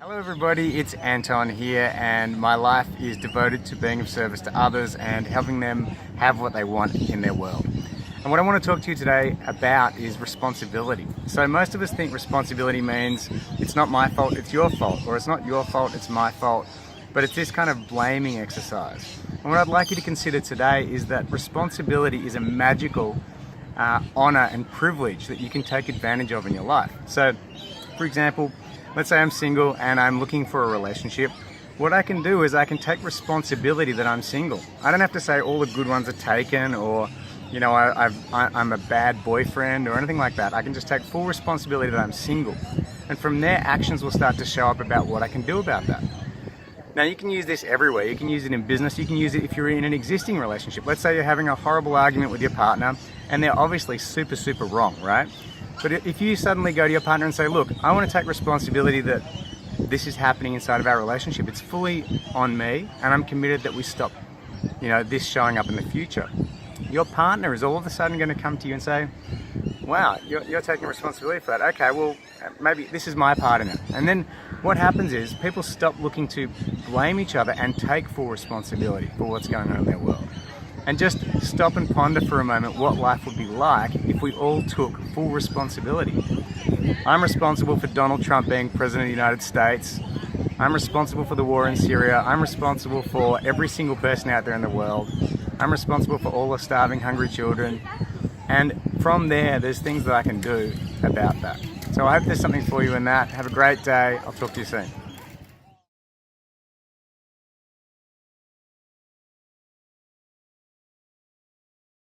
Hello everybody, it's Anton here, and my life is devoted to being of service to others and helping them have what they want in their world. And what I want to talk to you today about is responsibility. So most of us think responsibility means it's not my fault, it's your fault, or it's not your fault, it's my fault, but it's this kind of blaming exercise. And what I'd like you to consider today is that responsibility is a magical honor and privilege that you can take advantage of in your life. So, for example, let's say I'm single and I'm looking for a relationship. What I can do is I can take responsibility that I'm single. I don't have to say all the good ones are taken, or you know, I'm a bad boyfriend or anything like that. I can just take full responsibility that I'm single. And from there, actions will start to show up about what I can do about that. Now, you can use this everywhere. You can use it in business. You can use it if you're in an existing relationship. Let's say you're having a horrible argument with your partner and they're obviously super wrong, right? But if you suddenly go to your partner and say, look, I want to take responsibility that this is happening inside of our relationship. It's fully on me, and I'm committed that we stop, this showing up in the future. Your partner is all of a sudden going to come to you and say, wow, you're taking responsibility for that. Okay, well, maybe this is my part in it. And then what happens is people stop looking to blame each other and take full responsibility for what's going on in their world. And just stop and ponder for a moment what life would be like if we all took full responsibility. I'm responsible for Donald Trump being President of the United States. I'm responsible for the war in Syria. I'm responsible for every single person out there in the world. I'm responsible for all the starving, hungry children. And from there's things that I can do about that. So I hope there's something for you in that. Have a great day. I'll talk to you soon.